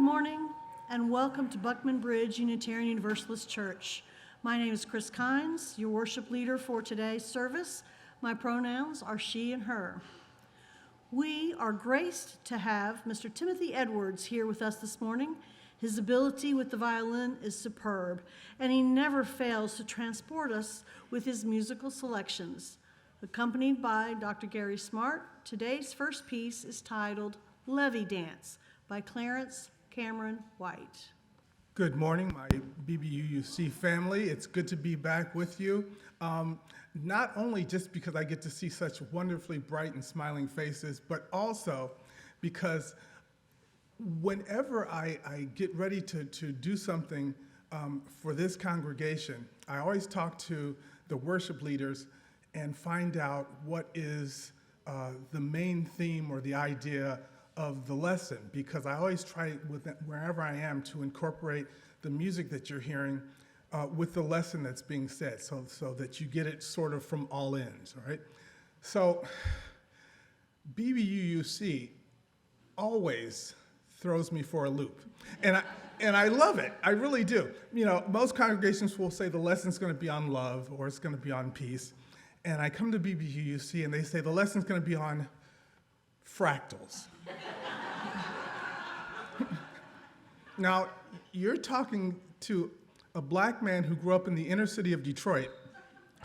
morning, and welcome to Buckman Bridge Unitarian Universalist Church. My name is Kris, your worship leader for today's service. My pronouns are she and her. We are graced to have Mr. Timothy Edwards here with us this morning. His ability with the violin is superb, and he never fails to transport us with his musical selections. Accompanied by Dr. Gary Smart, today's first piece is titled Levee Dance by Clarence Cameron White. Good morning, my BBUUC family. It's good to be back with you. Not only just because I get to see such wonderfully bright and smiling faces, but also because whenever I get ready to do something for this congregation, I always talk to the worship leaders and find out what is the main theme or the idea of the lesson, because I always try wherever I am to incorporate the music that you're hearing with the lesson that's being said, so that you get it sort of from all ends, all right? So BBUUC always throws me for a loop, and I love it. I really do. You know, most congregations will say the lesson's going to be on love or it's going to be on peace, and I come to BBUUC and they say the lesson's going to be on fractals. Now, you're talking to a black man who grew up in the inner city of Detroit,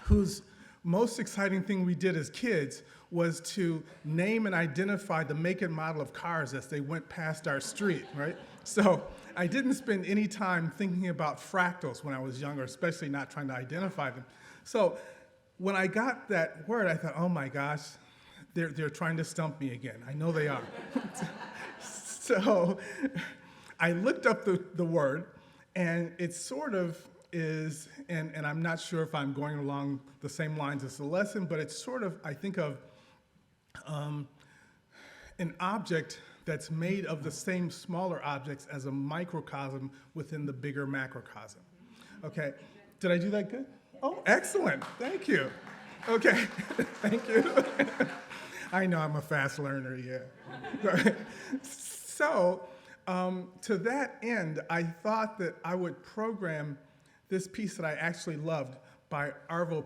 whose most exciting thing we did as kids was to name and identify the make and model of cars as they went past our street, right? So I didn't spend any time thinking about fractals when I was younger, especially not trying to identify them. So when I got that word, I thought, oh my gosh, they're trying to stump me again. I know they are. So I looked up the word, and it sort of is, and I'm not sure if I'm going along the same lines as the lesson, but it's sort of, I think of an object that's made of the same smaller objects as a microcosm within the bigger macrocosm. Okay, did I do that good? Oh, excellent, thank you. Okay, thank you. I know I'm a fast learner, yeah. So, to that end, I thought that I would program this piece that I actually loved by Arvo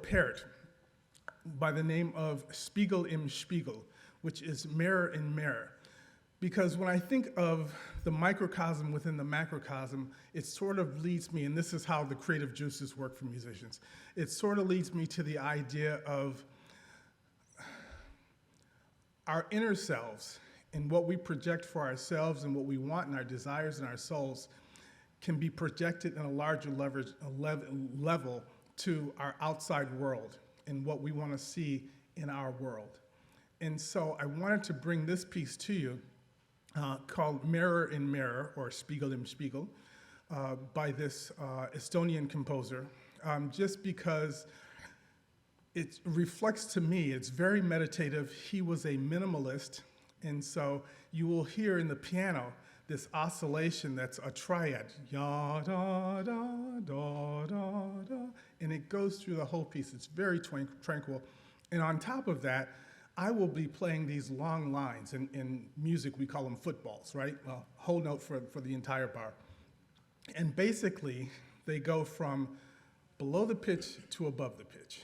by the name of Spiegel im Spiegel, which is mirror in mirror. Because when I think of the microcosm within the macrocosm, it sort of leads me, and this is how the creative juices work for musicians, it sort of leads me to the idea of our inner selves and what we project for ourselves and what we want and our desires and our souls can be projected in a larger level to our outside world and what we want to see in our world. And so I wanted to bring this piece to you called Mirror in Mirror, or Spiegel im Spiegel, by this Estonian composer, just because it reflects to me, it's very meditative. He was a minimalist, and so you will hear in the piano this oscillation that's a triad, ya da da da da da, and it goes through the whole piece. It's very tranquil, and on top of that, I will be playing these long lines. In music, we call them footballs, right? A whole note for the entire bar, and basically, they go from below the pitch to above the pitch.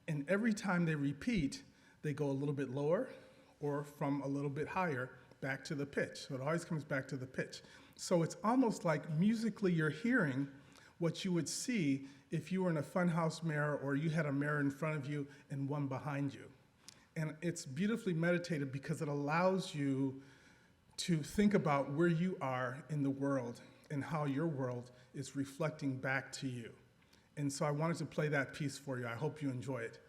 And every time they repeat, they go a little bit lower or from a little bit higher back to the pitch. So it always comes back to the pitch. So it's almost like musically you're hearing what you would see if you were in a funhouse mirror or you had a mirror in front of you and one behind you. And it's beautifully meditative because it allows you to think about where you are in the world and how your world is reflecting back to you. And so I wanted to play that piece for you. I hope you enjoy it.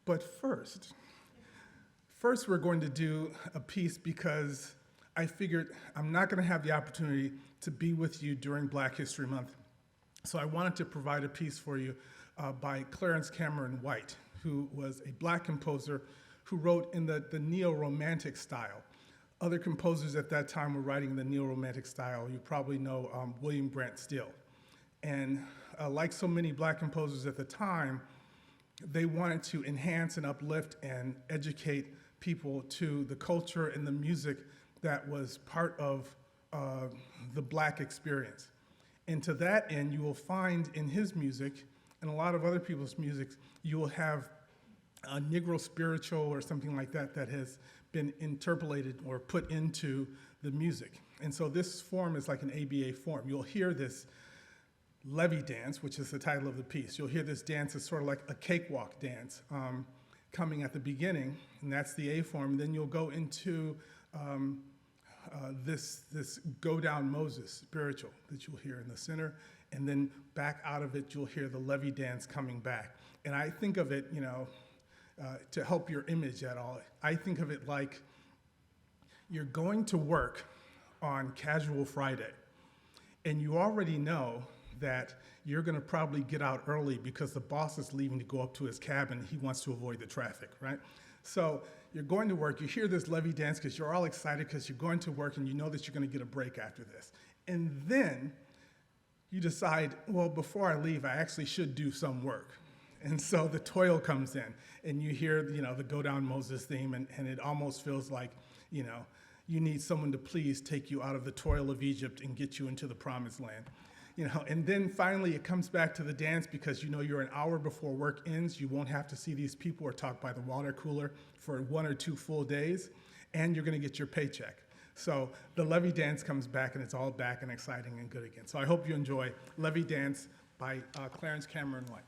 But first we're going to do a piece because I figured I'm not going to have the opportunity to be with you during Black History Month. So I wanted to provide a piece for you by Clarence Cameron White, who was a black composer who wrote in the neo-romantic style. Other composers at that time were writing in the neo-romantic style. You probably know William Grant Still. And like so many black composers at the time, they wanted to enhance and uplift and educate people to the culture and the music that was part of the Black experience. And to that end, you will find in his music and a lot of other people's music, you will have a Negro spiritual or something like that that has been interpolated or put into the music. And so this form is like an ABA form. You'll hear this Levee dance, which is the title of the piece. You'll hear this dance as sort of like a cakewalk dance coming at the beginning, and that's the A form. Then you'll go into this Go Down Moses spiritual that you'll hear in the center, and then back out of it, you'll hear the Levee dance coming back. And I think of it, to help your image at all, I think of it like you're going to work on Casual Friday, and you already know that you're gonna probably get out early because the boss is leaving to go up to his cabin. He wants to avoid the traffic, right? So you're going to work, you hear this Levee dance because you're all excited because you're going to work and you know that you're gonna get a break after this. And then you decide, well, before I leave, I actually should do some work. And so the toil comes in, and you hear, the Go Down Moses theme, and it almost feels like, you need someone to please take you out of the toil of Egypt and get you into the promised land. And then finally it comes back to the dance because you're an hour before work ends. You won't have to see these people or talk by the water cooler for 1 or 2 full days, and you're gonna get your paycheck. So the Levee dance comes back, and it's all back and exciting and good again. So I hope you enjoy Levee Dance by Clarence Cameron White.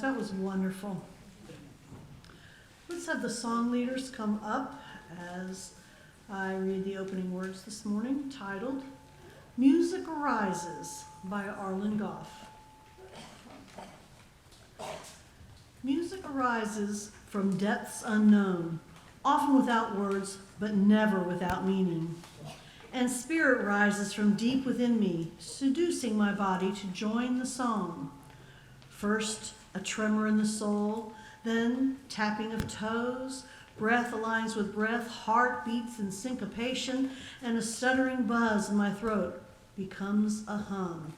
That was wonderful. Let's have the song leaders come up as I read the opening words this morning, titled Music Arises by Arlen Goff. Music arises from depths unknown, often without words, but never without meaning. And spirit rises from deep within me, seducing my body to join the song. First, a tremor in the soul, then tapping of toes, breath aligns with breath, heart beats in syncopation, and a stuttering buzz in my throat becomes a hum.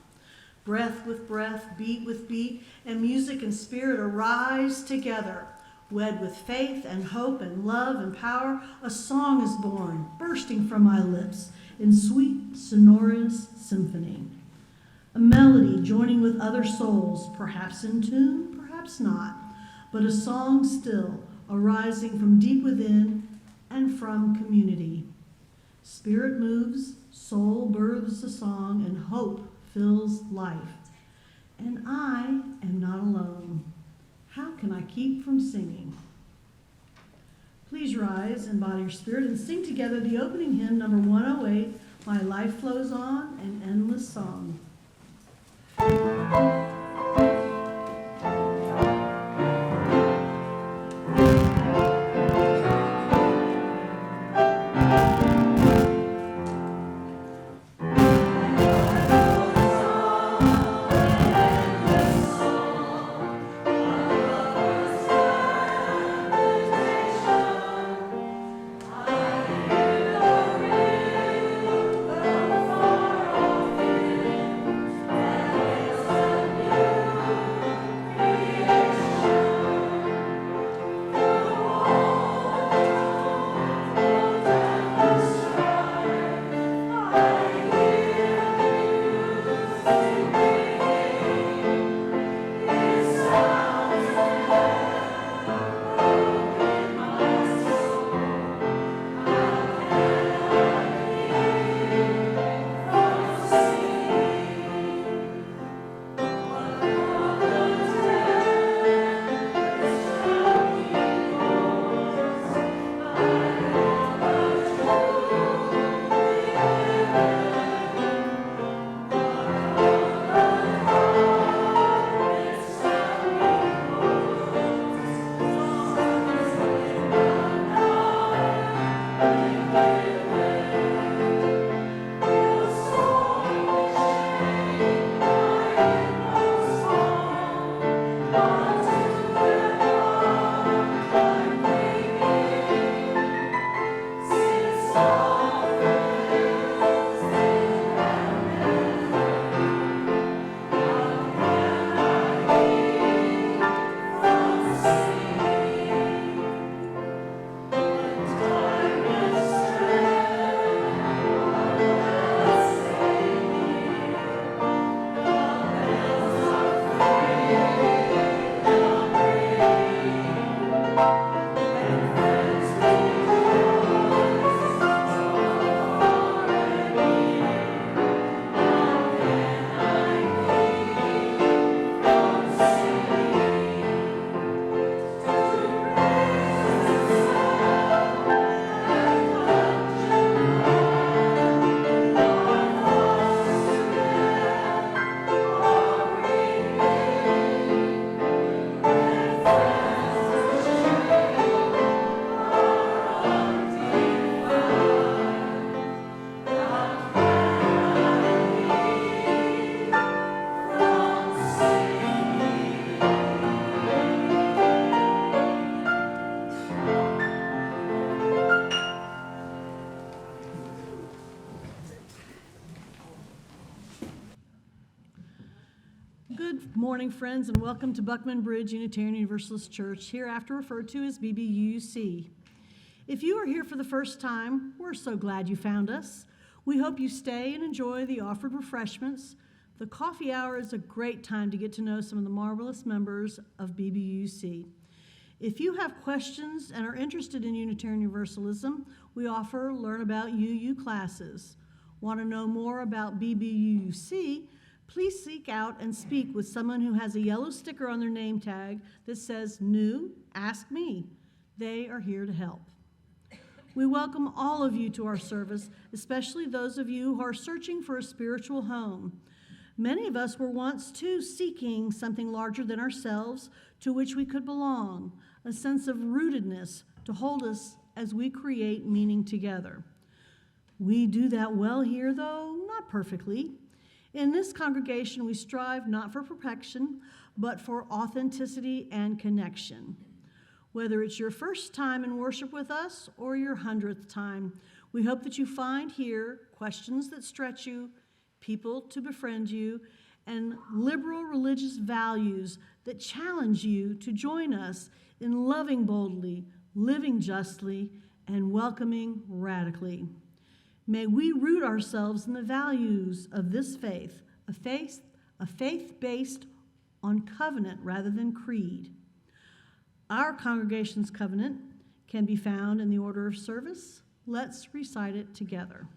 Breath with breath, beat with beat, and music and spirit arise together. Wed with faith and hope and love and power, a song is born, bursting from my lips in sweet, sonorous symphony. A melody joining with other souls, perhaps in tune, perhaps not, but a song still, arising from deep within and from community. Spirit moves, soul births a song, and hope fills life. And I am not alone. How can I keep from singing? Please rise, embody your spirit, and sing together the opening hymn, number 108, My Life Flows On, an Endless Song. Good morning, friends, and welcome to Buckman Bridge Unitarian Universalist Church, hereafter referred to as BBUUC. If you are here for the first time, we're so glad you found us. We hope you stay and enjoy the offered refreshments. The coffee hour is a great time to get to know some of the marvelous members of BBUUC. If you have questions and are interested in Unitarian Universalism, we offer Learn About UU classes. Want to know more about BBUUC? please seek out and speak with someone who has a yellow sticker on their name tag that says, "New, ask me." They are here to help. We welcome all of you to our service, especially those of you who are searching for a spiritual home. Many of us were once too seeking something larger than ourselves to which we could belong, a sense of rootedness to hold us as we create meaning together. We do that well here, though not perfectly. In this congregation, we strive not for perfection, but for authenticity and connection. Whether it's your first time in worship with us or your 100th time, we hope that you find here questions that stretch you, people to befriend you, and liberal religious values that challenge you to join us in loving boldly, living justly, and welcoming radically. May we root ourselves in the values of this faith, a faith based on covenant rather than creed. Our congregation's covenant can be found in the order of service. Let's recite it together.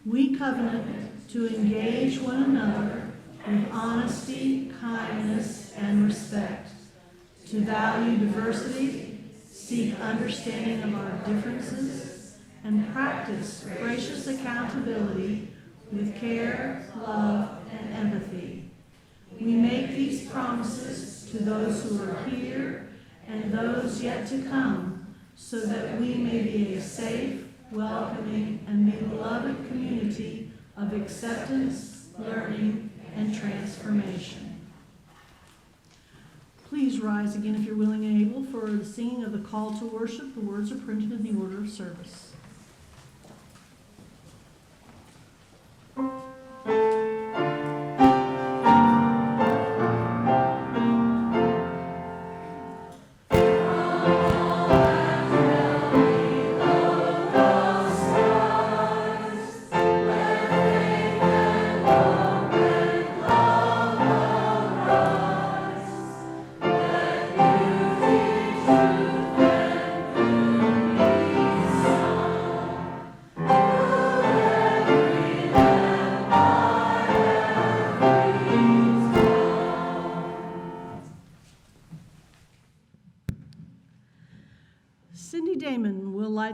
We covenant to engage one another with honesty, kindness, and respect, to value diversity, seek understanding of our differences, and practice gracious accountability with care, love, and empathy. We make these promises to those who are here and those yet to come, so that we may be a safe, welcoming, and beloved community of acceptance, learning, and transformation. Please rise again if you're willing and able for the singing of the call to worship. The words are printed in the order of service.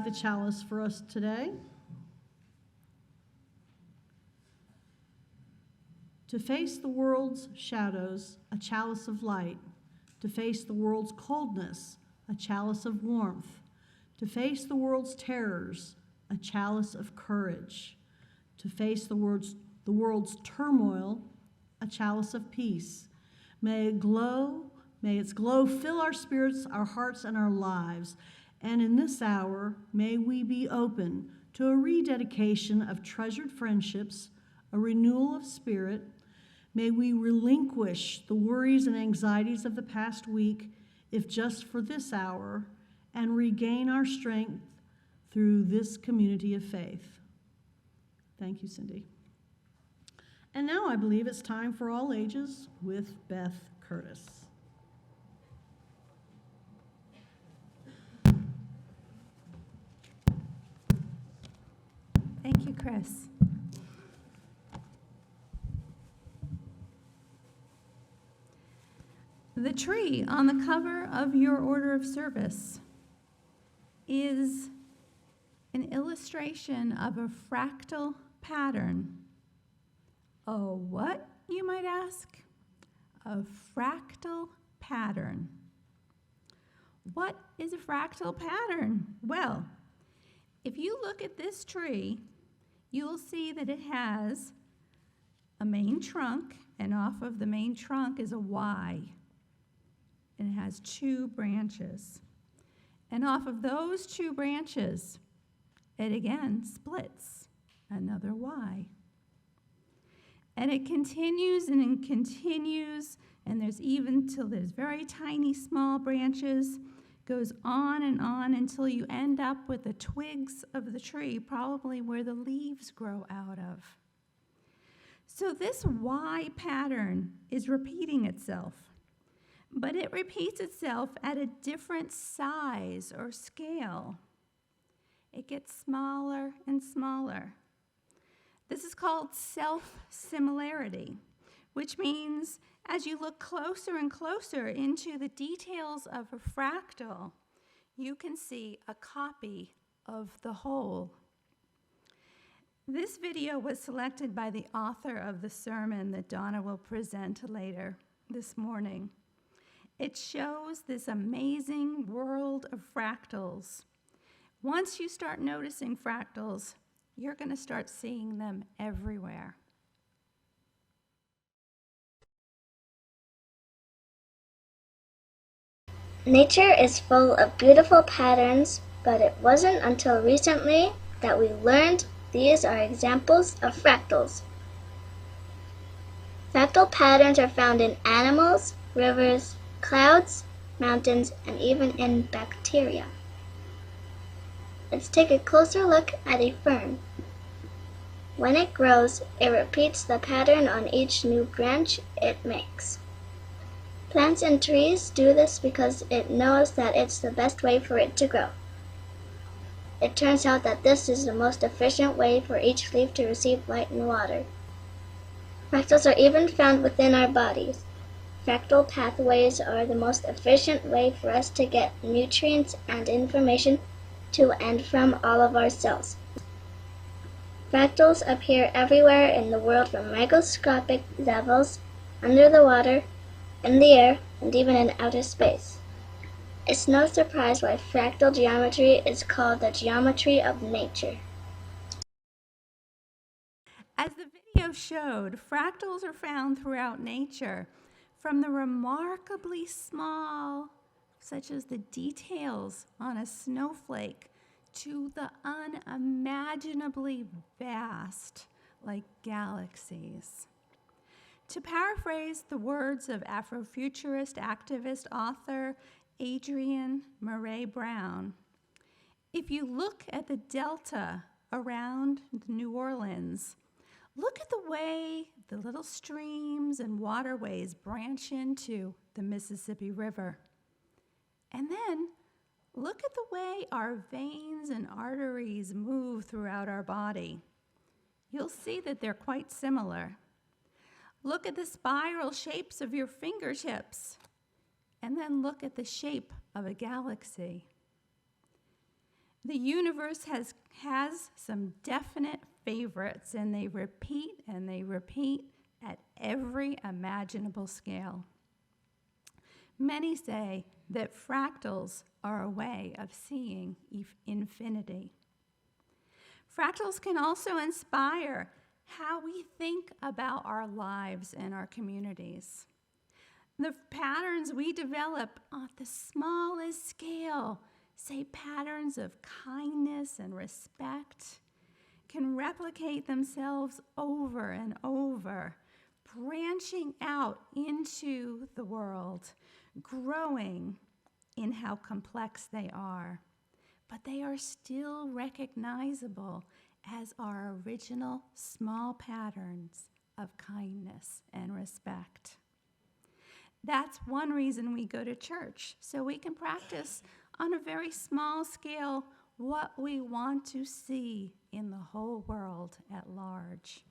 The chalice for us today. To face the world's shadows, a chalice of light. To face the world's coldness, a chalice of warmth. To face the world's terrors, a chalice of courage. To face the world's turmoil, a chalice of peace. May its glow fill our spirits, our hearts, and our lives. And in this hour, may we be open to a rededication of treasured friendships, a renewal of spirit. May we relinquish the worries and anxieties of the past week, if just for this hour, and regain our strength through this community of faith. Thank you, Cindy. And now I believe it's time for All Ages with Beth Curtis. Thank you, Kris. The tree on the cover of your order of service is an illustration of a fractal pattern. Oh, what, you might ask? A fractal pattern. What is a fractal pattern? Well, if you look at this tree, you'll see that it has a main trunk, and off of the main trunk is a Y. And it has 2 branches. And off of those 2 branches, it again splits, another Y. And it continues and it continues, and there's even till there's very tiny small branches, goes on until you end up with the twigs of the tree, probably where the leaves grow out of. So this Y pattern is repeating itself, but it repeats itself at a different size or scale. It gets smaller and smaller. This is called self-similarity, which means as you look closer and closer into the details of a fractal, you can see a copy of the whole. This video was selected by the author of the sermon that Donna will present later this morning. It shows this amazing world of fractals. Once you start noticing fractals, you're going to start seeing them everywhere. Nature is full of beautiful patterns, but it wasn't until recently that we learned these are examples of fractals. Fractal patterns are found in animals, rivers, clouds, mountains, and even in bacteria. Let's take a closer look at a fern. When it grows, it repeats the pattern on each new branch it makes. Plants and trees do this because it knows that it's the best way for it to grow. It turns out that this is the most efficient way for each leaf to receive light and water. Fractals are even found within our bodies. Fractal pathways are the most efficient way for us to get nutrients and information to and from all of our cells. Fractals appear everywhere in the world, from microscopic levels, under the water, in the air, and even in outer space. It's no surprise why fractal geometry is called the geometry of nature. As the video showed, fractals are found throughout nature, from the remarkably small, such as the details on a snowflake, to the unimaginably vast, like galaxies. To paraphrase the words of Afrofuturist activist author Adrienne Murray Brown, if you look at the delta around New Orleans, look at the way the little streams and waterways branch into the Mississippi River. And then look at the way our veins and arteries move throughout our body. You'll see that they're quite similar. Look at the spiral shapes of your fingertips, and then look at the shape of a galaxy. The universe has some definite favorites, and they repeat at every imaginable scale. Many say that fractals are a way of seeing infinity. Fractals can also inspire how we think about our lives and our communities. The patterns we develop on the smallest scale, say patterns of kindness and respect, can replicate themselves over and over, branching out into the world, growing in how complex they are. But they are still recognizable as our original small patterns of kindness and respect. That's one reason we go to church, so we can practice on a very small scale what we want to see in the whole world at large.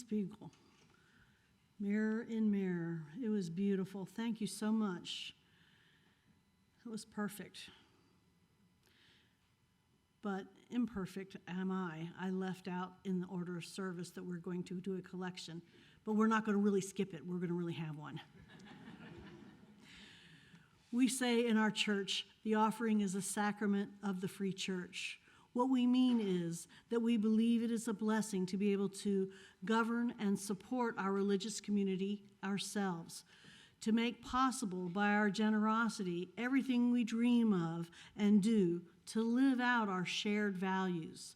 Spiegel. Mirror in Mirror. It was beautiful. Thank you so much. It was perfect. But imperfect am I. I left out in the order of service that we're going to do a collection. But we're not going to really skip it. We're going to really have one. We say in our church, the offering is a sacrament of the free church. What we mean is that we believe it is a blessing to be able to govern and support our religious community ourselves, to make possible by our generosity everything we dream of and do to live out our shared values.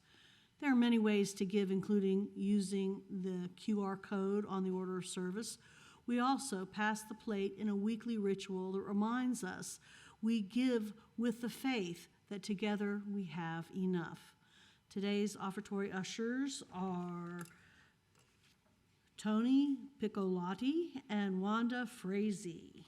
There are many ways to give, including using the QR code on the order of service. We also pass the plate in a weekly ritual that reminds us we give with the faith that together we have enough. Today's offertory ushers are Tony Piccolotti and Wanda Frazee.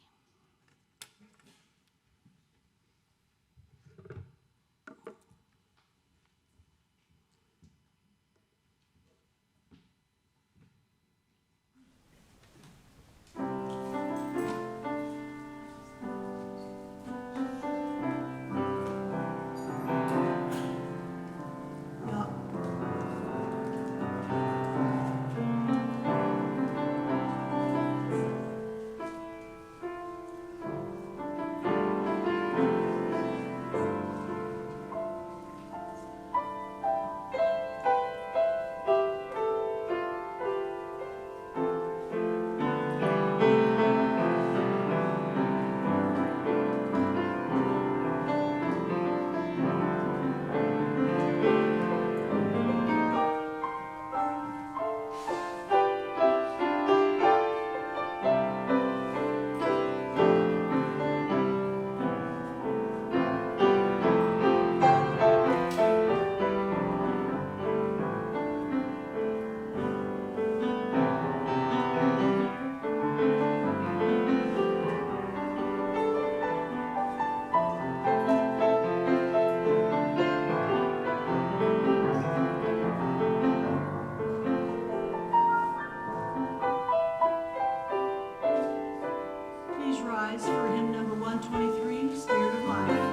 For hymn number 123, Spirit of Life.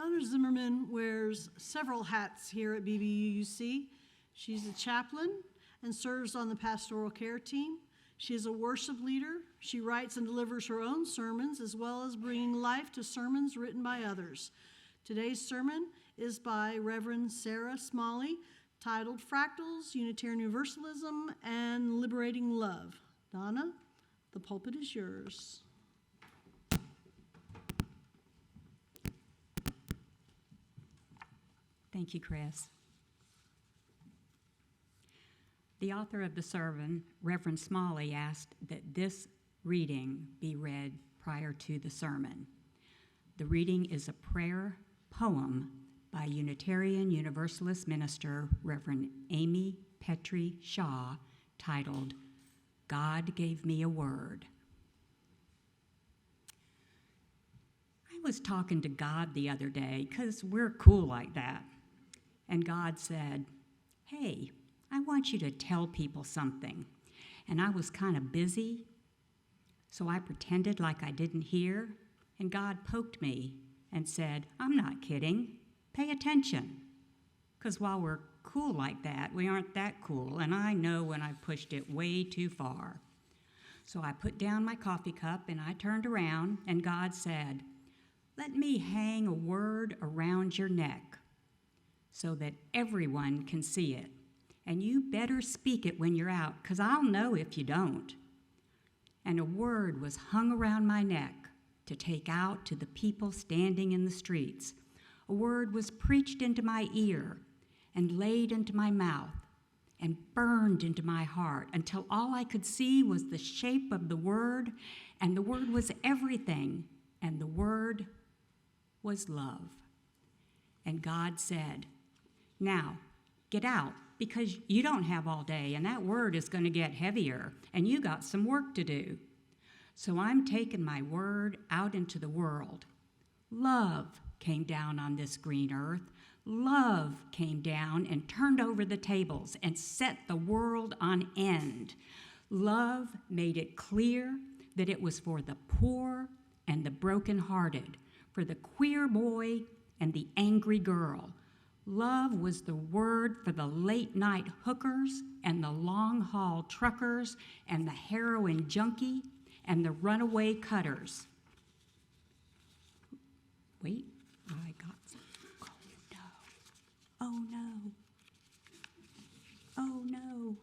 Donna Zimmerman wears several hats here at BBUUC. She's a chaplain and serves on the pastoral care team. She is a worship leader. She writes and delivers her own sermons, as well as bringing life to sermons written by others. Today's sermon is by Reverend Sara Smalley, titled Fractals, Unitarian Universalism, and Liberating Love. Donna, the pulpit is yours. Thank you, Kris. The author of the sermon, Reverend Smalley, asked that this reading be read prior to the sermon. The reading is a prayer poem by Unitarian Universalist minister Reverend Amy Petrie Shaw, titled, God Gave Me a Word. I was talking to God the other day, because we're cool like that. And God said, hey, I want you to tell people something. And I was kind of busy, So I pretended like I didn't hear, and God poked me and said, I'm not kidding. Pay attention. Because while we're cool like that, we aren't that cool, and I know when I've pushed it way too far. So I put down my coffee cup, and I turned around, and God said, let me hang a word around your neck so that everyone can see it. And you better speak it when you're out, because I'll know if you don't. And a word was hung around my neck to take out to the people standing in the streets. A word was preached into my ear and laid into my mouth and burned into my heart until all I could see was the shape of the word, and the word was everything, and the word was love. And God said, now, get out, because you don't have all day, and that word is going to get heavier, and you got some work to do. So I'm taking my word out into the world. Love came down on this green earth. Love came down and turned over the tables and set the world on end. Love made it clear that it was for the poor and the brokenhearted, for the queer boy and the angry girl. Love was the word for the late-night hookers and the long-haul truckers and the heroin junkie and the runaway cutters. Wait, I got some. Oh, no. Oh, no.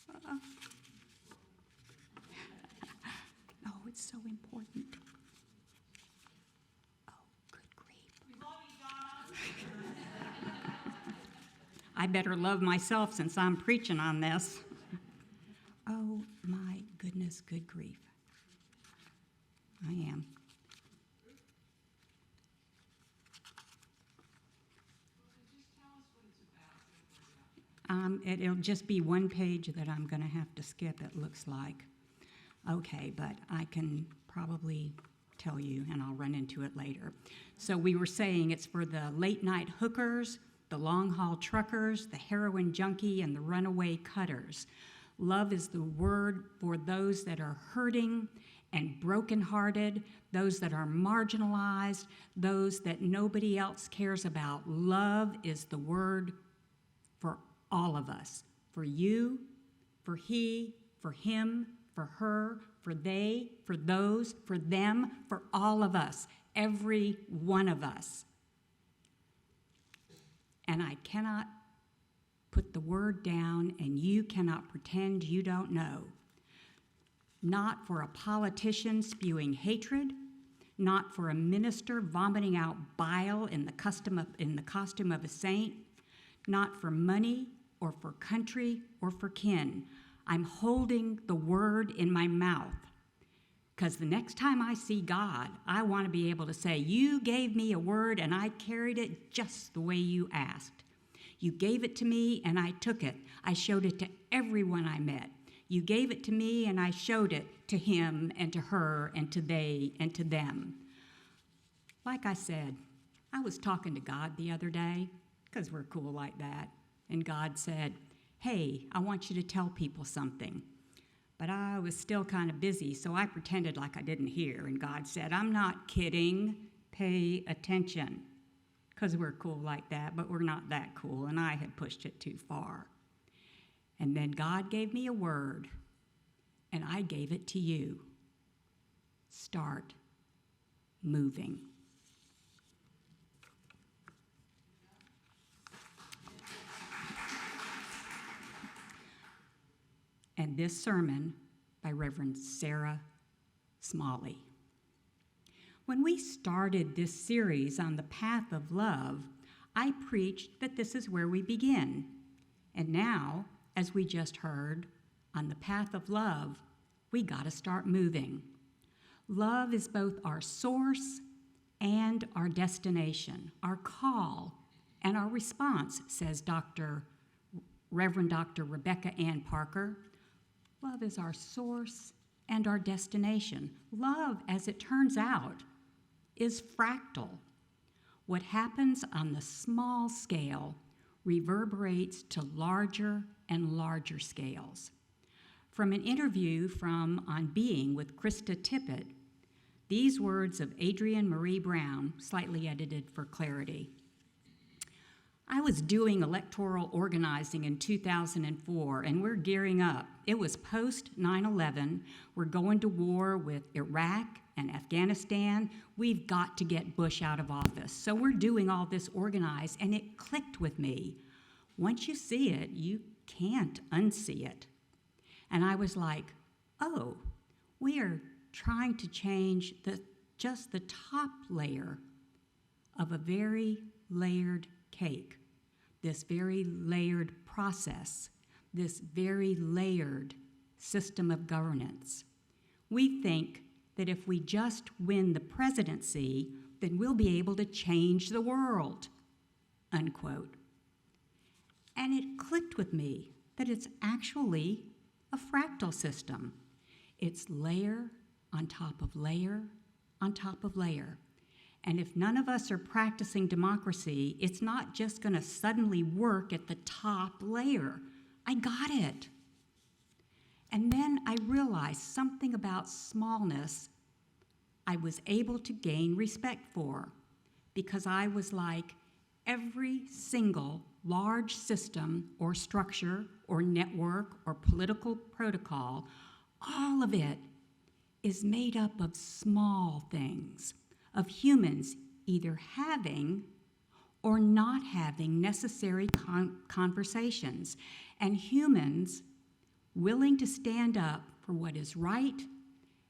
Oh, no. Oh, it's so important. Oh, good grief. I better love myself since I'm preaching on this. Oh, my goodness, good grief. I am. It'll just be one page that I'm going to have to skip, it looks like. Okay, but I can probably tell you, and I'll run into it later. So we were saying it's for the late-night hookers, the long-haul truckers, the heroin junkie, and the runaway cutters. Love is the word for those that are hurting and brokenhearted, those that are marginalized, those that nobody else cares about. Love is the word for all of us, for you, for he, for him, for her, for they, for those, for them, for all of us, every one of us. And I cannot put the word down, and you cannot pretend you don't know. Not for a politician spewing hatred, not for a minister vomiting out bile in the costume of a saint, not for money or for country or for kin. I'm holding the word in my mouth, because the next time I see God, I want to be able to say, you gave me a word and I carried it just the way you asked. You gave it to me and I took it. I showed it to everyone I met. You gave it to me and I showed it to him and to her and to they and to them. Like I said, I was talking to God the other day, because we're cool like that, and God said, hey, I want you to tell people something. But I was still kind of busy, so I pretended like I didn't hear, and God said, I'm not kidding, pay attention. Because we're cool like that, but we're not that cool, and I had pushed it too far. And then God gave me a word, and I gave it to you. Start moving. And this sermon by Reverend Sara Smalley. When we started this series on the path of love, I preached that this is where we begin. And now, as we just heard, on the path of love, we got to start moving. Love is both our source and our destination, our call and our response, says Reverend Dr. Rebecca Ann Parker. Love is our source and our destination. Love, as it turns out, is fractal. What happens on the small scale reverberates to larger and larger scales. From an interview from On Being with Krista Tippett, these words of Adrienne Marie Brown, slightly edited for clarity. I was doing electoral organizing in 2004, and we're gearing up. It was post 9/11. We're going to war with Iraq and Afghanistan. We've got to get Bush out of office. So we're doing all this organized, and it clicked with me. Once you see it, you can't unsee it. And I was like, oh, we are trying to change just the top layer of a very layered cake, this very layered process, this very layered system of governance. We think that if we just win the presidency, then we'll be able to change the world, unquote. And it clicked with me that it's actually a fractal system. It's layer on top of layer on top of layer. And if none of us are practicing democracy, it's not just going to suddenly work at the top layer. I got it. And then I realized something about smallness I was able to gain respect for, because I was like, every single large system or structure or network or political protocol, all of it is made up of small things, of humans either having or not having necessary conversations, and humans willing to stand up for what is right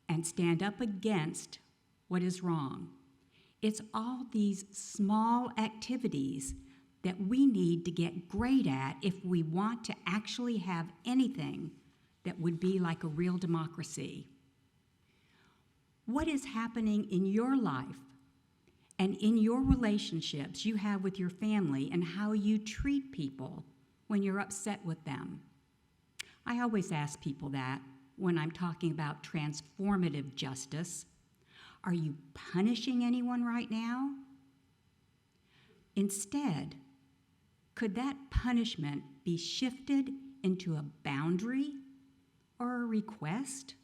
and stand up against what is wrong. It's all these small activities that we need to get great at if we want to actually have anything that would be like a real democracy. What is happening in your life and in your relationships you have with your family and how you treat people when you're upset with them? I always ask people that when I'm talking about transformative justice. Are you punishing anyone right now? Instead, could that punishment be shifted into a boundary or a request?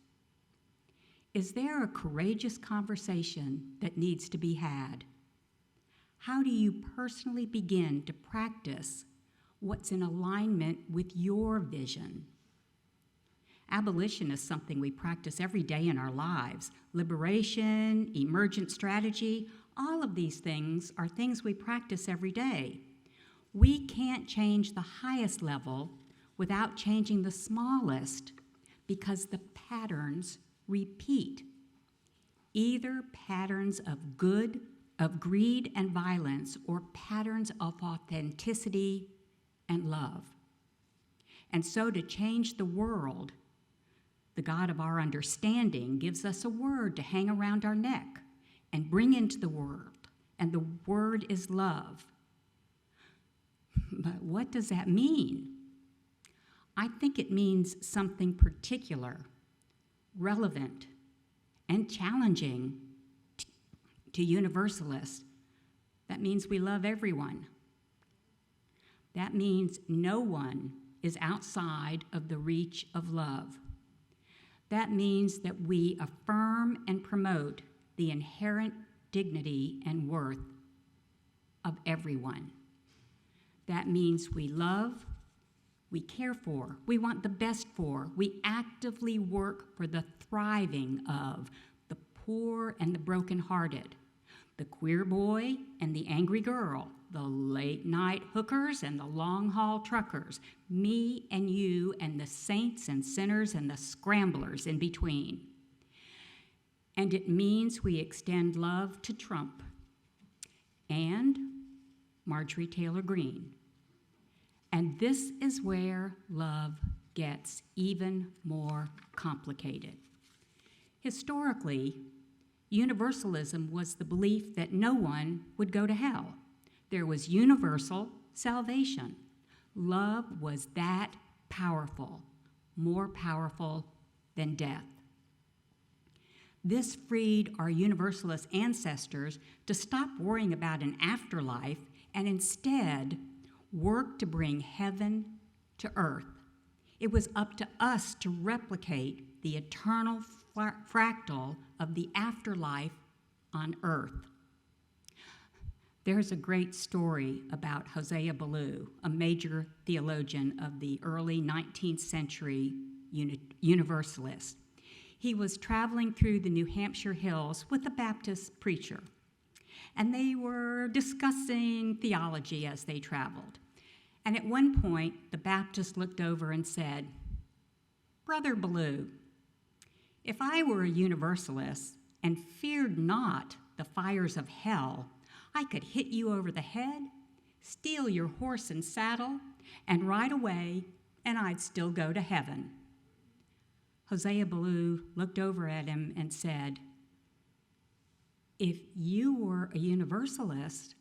Is there a courageous conversation that needs to be had? How do you personally begin to practice what's in alignment with your vision? Abolition is something we practice every day in our lives. Liberation, emergent strategy, all of these things are things we practice every day. We can't change the highest level without changing the smallest, because the patterns repeat. Either patterns of good, of greed and violence, or patterns of authenticity and love. And so to change the world, the God of our understanding gives us a word to hang around our neck and bring into the world, and the word is love. But what does that mean? I think it means something particular, relevant, and challenging to Universalists. That means we love everyone. That means no one is outside of the reach of love. That means that we affirm and promote the inherent dignity and worth of everyone. That means we love, we care for, we want the best for, we actively work for the thriving of the poor and the brokenhearted, the queer boy and the angry girl, the late-night hookers and the long-haul truckers, me and you and the saints and sinners and the scramblers in between. And it means we extend love to Trump and Marjorie Taylor Greene. And this is where love gets even more complicated. Historically, Universalism was the belief that no one would go to hell. There was universal salvation. Love was that powerful, more powerful than death. This freed our Universalist ancestors to stop worrying about an afterlife and instead worked to bring heaven to earth. It was up to us to replicate the eternal fractal of the afterlife on earth. There's a great story about Hosea Ballou, a major theologian of the early 19th century Universalist. He was traveling through the New Hampshire hills with a Baptist preacher, and they were discussing theology as they traveled. And at one point, the Baptist looked over and said, "Brother Ballou, if I were a Universalist and feared not the fires of hell, I could hit you over the head, steal your horse and saddle, and ride away, and I'd still go to heaven." Hosea Ballou looked over at him and said, "If you were a Universalist,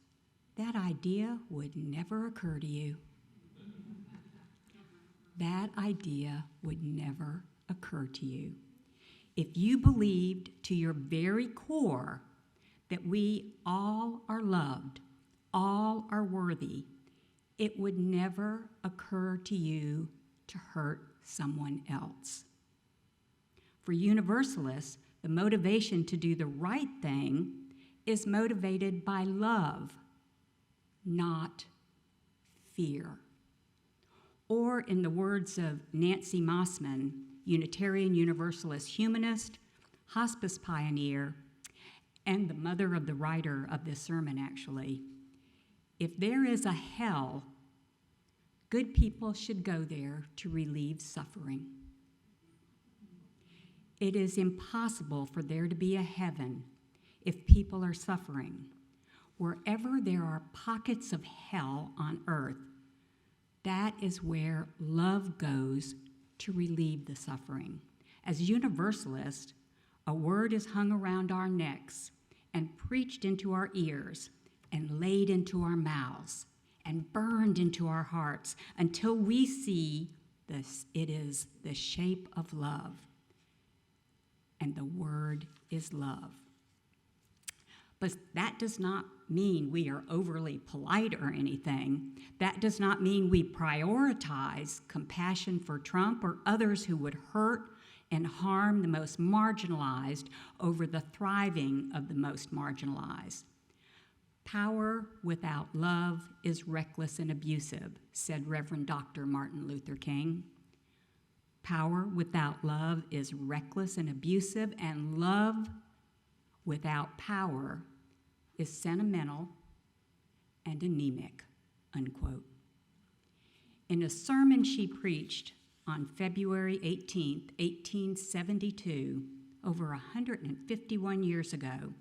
that idea would never occur to you." That idea would never occur to you. If you believed to your very core that we all are loved, all are worthy, it would never occur to you to hurt someone else. For Universalists, the motivation to do the right thing is motivated by love, not fear. Or in the words of Nancy Mossman, Unitarian Universalist humanist, hospice pioneer, and the mother of the writer of this sermon, actually, if there is a hell, good people should go there to relieve suffering. It is impossible for there to be a heaven if people are suffering. Wherever there are pockets of hell on earth, that is where love goes to relieve the suffering. As Universalists, a word is hung around our necks and preached into our ears and laid into our mouths and burned into our hearts until we see this. It is the shape of love, and the word is love. But that does not mean we are overly polite or anything. That does not mean we prioritize compassion for Trump or others who would hurt and harm the most marginalized over the thriving of the most marginalized. "Power without love is reckless and abusive," said Reverend Dr. Martin Luther King. Power without love is reckless and abusive, and love without power is sentimental and anemic, unquote. In a sermon she preached on February 18, 1872, over 151 years ago,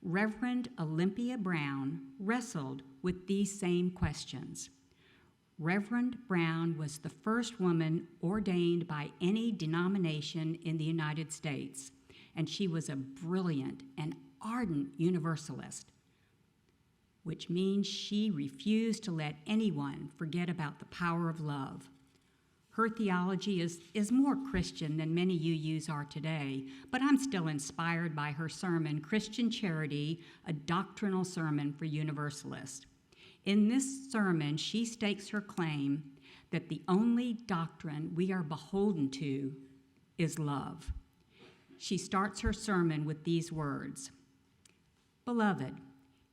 Reverend Olympia Brown wrestled with these same questions. Reverend Brown was the first woman ordained by any denomination in the United States, and she was a brilliant and ardent Universalist, which means she refused to let anyone forget about the power of love. Her theology is more Christian than many UUs are today, but I'm still inspired by her sermon, Christian Charity, a doctrinal sermon for Universalists. In this sermon, she stakes her claim that the only doctrine we are beholden to is love. She starts her sermon with these words: "Beloved,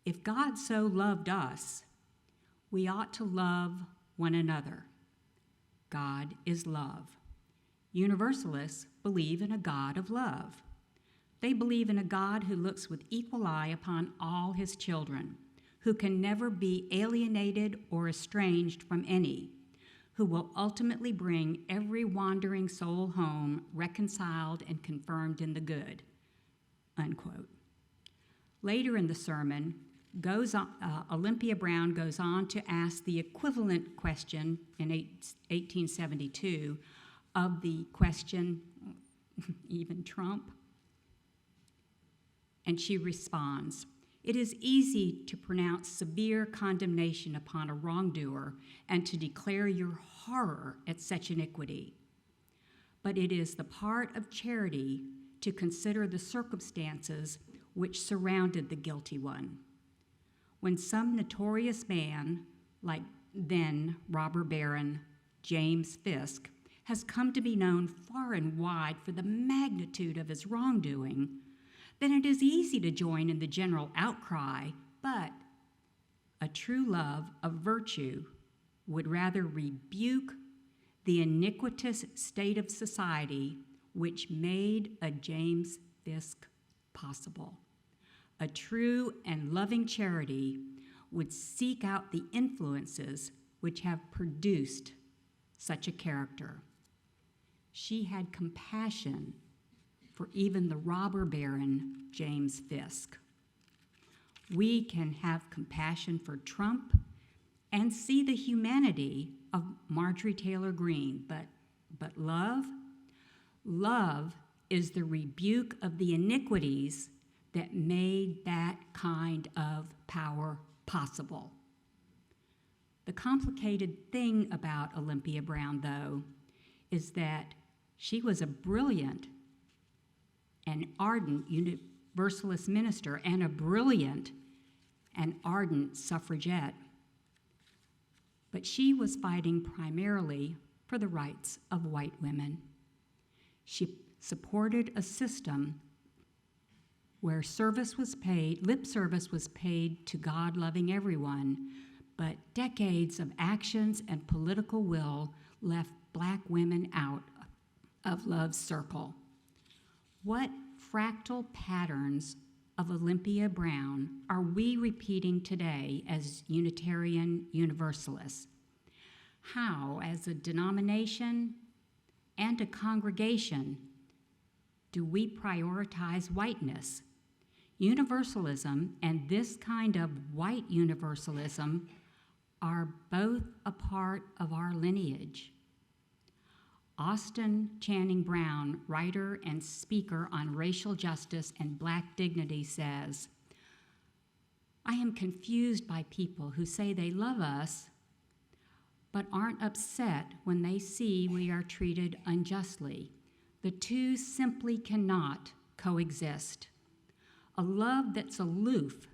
if God so loved us, we ought to love one another. God is love. Universalists believe in a God of love. They believe in a God who looks with equal eye upon all his children, who can never be alienated or estranged from any, who will ultimately bring every wandering soul home reconciled and confirmed in the good," unquote. Later in the sermon, Olympia Brown goes on to ask the equivalent question in 1872 of the question, "Even Trump?" And she responds, "It is easy to pronounce severe condemnation upon a wrongdoer and to declare your horror at such iniquity. But it is the part of charity to consider the circumstances which surrounded the guilty one. When some notorious man, like then robber baron James Fisk has come to be known far and wide for the magnitude of his wrongdoing, then it is easy to join in the general outcry, but a true love of virtue would rather rebuke the iniquitous state of society which made a James Fisk possible. A true and loving charity would seek out the influences which have produced such a character. She had compassion for even the robber baron, James Fisk. We can have compassion for Trump and see the humanity of Marjorie Taylor Greene, but love is the rebuke of the iniquities that made that kind of power possible. The complicated thing about Olympia Brown, though, is that she was a brilliant and ardent Universalist minister and a brilliant and ardent suffragette. But she was fighting primarily for the rights of white women. She supported a system where lip service was paid to God loving everyone, but decades of actions and political will left Black women out of love's circle. What fractal patterns of Olympia Brown are we repeating today as Unitarian Universalists? How, as a denomination and a congregation, do we prioritize whiteness? Universalism and this kind of white universalism are both a part of our lineage. Austin Channing Brown, writer and speaker on racial justice and Black dignity, says, "I am confused by people who say they love us but aren't upset when they see we are treated unjustly. The two simply cannot coexist. A love that's aloof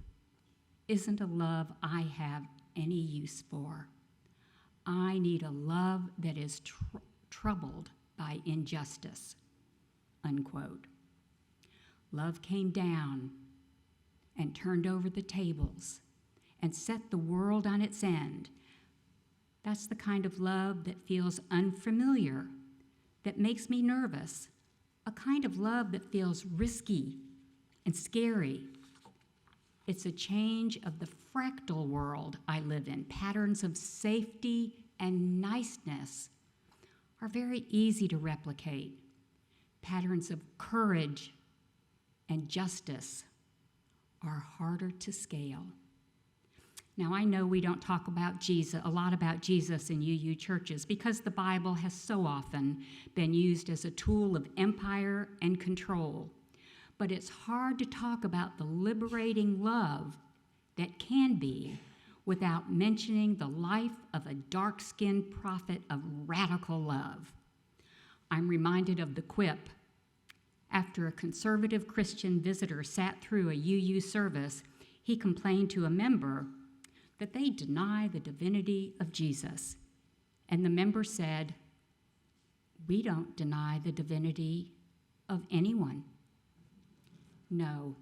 isn't a love I have any use for. I need a love that is troubled by injustice," unquote. Love came down and turned over the tables and set the world on its end. That's the kind of love that feels unfamiliar, that makes me nervous, a kind of love that feels risky and scary. It's a change of the fractal world I live in. Patterns of safety and niceness are very easy to replicate. Patterns of courage and justice are harder to scale. Now, I know we don't talk about a lot about Jesus in UU churches because the Bible has so often been used as a tool of empire and control. But it's hard to talk about the liberating love that can be without mentioning the life of a dark-skinned prophet of radical love. I'm reminded of the quip. After a conservative Christian visitor sat through a UU service, he complained to a member that they deny the divinity of Jesus. And the member said, "We don't deny the divinity of anyone." No,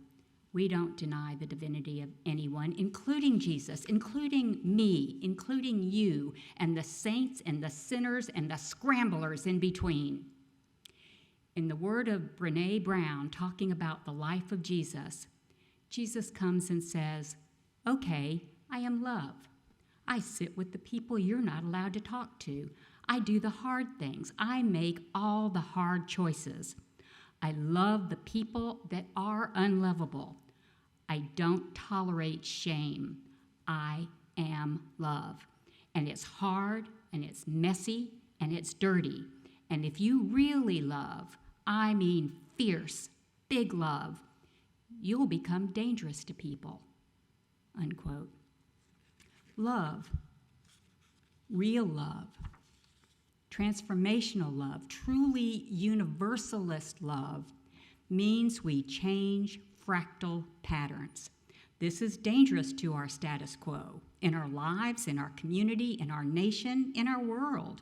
we don't deny the divinity of anyone, including Jesus, including me, including you, and the saints and the sinners and the scramblers in between. In the word of Brené Brown, talking about the life of Jesus, Jesus comes and says, "Okay, I am love. I sit with the people you're not allowed to talk to. I do the hard things. I make all the hard choices. I love the people that are unlovable. I don't tolerate shame. I am love. And it's hard, and it's messy, and it's dirty. And if you really love, I mean fierce, big love, you'll become dangerous to people," unquote. Love, real love, transformational love, truly universalist love means we change fractal patterns. This is dangerous to our status quo, in our lives, in our community, in our nation, in our world.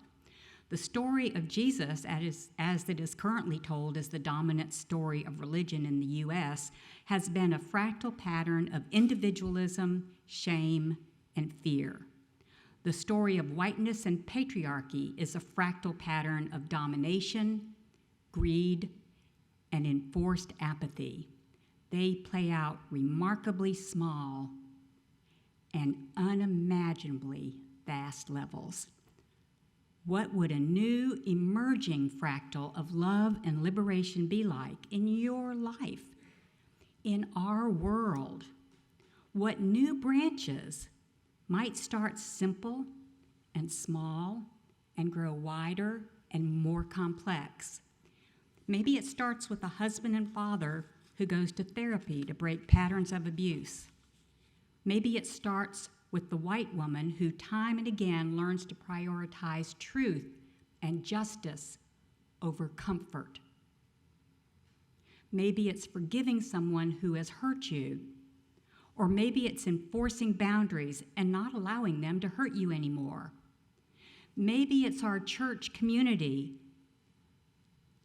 The story of Jesus, as it is currently told as the dominant story of religion in the U.S., has been a fractal pattern of individualism, shame, and fear. The story of whiteness and patriarchy is a fractal pattern of domination, greed, and enforced apathy. They play out remarkably small and unimaginably vast levels. What would a new emerging fractal of love and liberation be like in your life, in our world? What new branches might start simple and small and grow wider and more complex? Maybe it starts with a husband and father who goes to therapy to break patterns of abuse. Maybe it starts with the white woman who time and again learns to prioritize truth and justice over comfort. Maybe it's forgiving someone who has hurt you, or maybe it's enforcing boundaries and not allowing them to hurt you anymore. Maybe it's our church community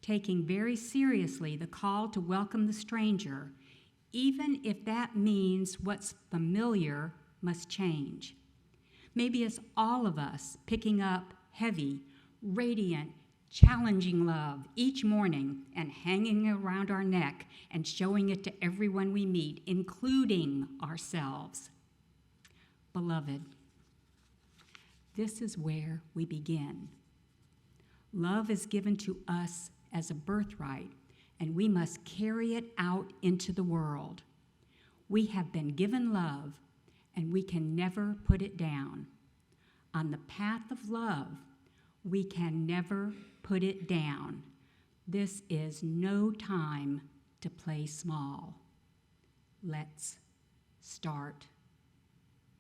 taking very seriously the call to welcome the stranger, even if that means what's familiar must change. Maybe it's all of us picking up heavy, radiant, challenging love each morning and hanging around our neck and showing it to everyone we meet, including ourselves. Beloved, this is where we begin. Love is given to us as a birthright, and we must carry it out into the world. We have been given love, and we can never put it down. On the path of love, we can never put it down. This is no time to play small. Let's start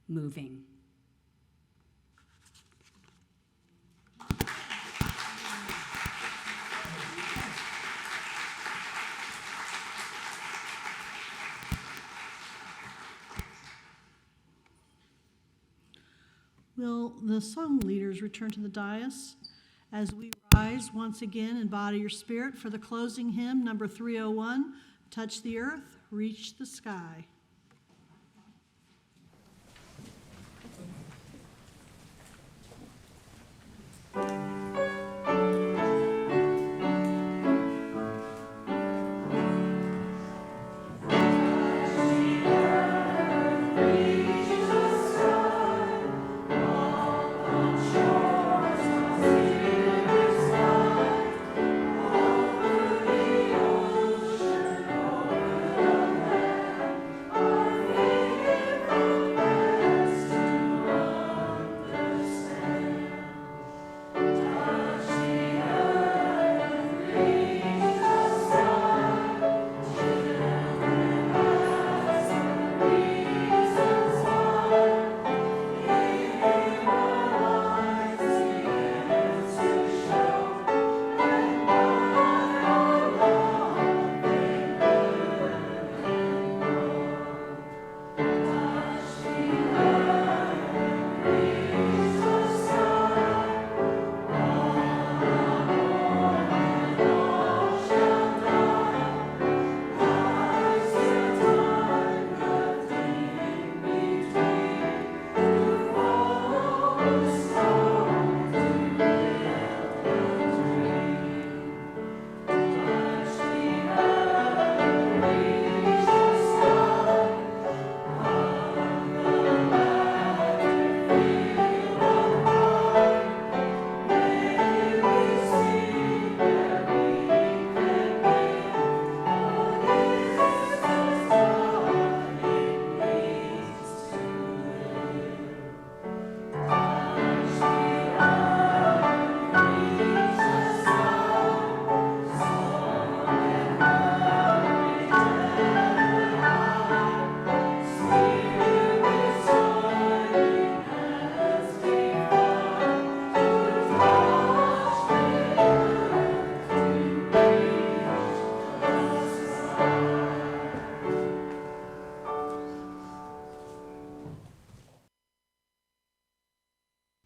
moving. Will the song leaders return to the dais as we rise once again in Body Your Spirit for the closing hymn, number 301, Touch the Earth, Reach the Sky. All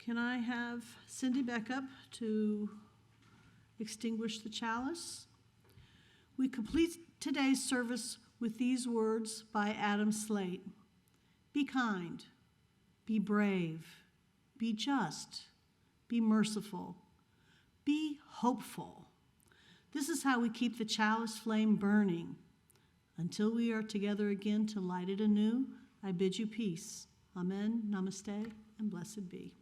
Can I have Cindy back up to extinguish the chalice? We complete today's service with these words by Adam Slate. Be kind, be brave, be just, be merciful, be hopeful. This is how we keep the chalice flame burning. Until we are together again to light it anew, I bid you peace. Amen, namaste, and blessed be.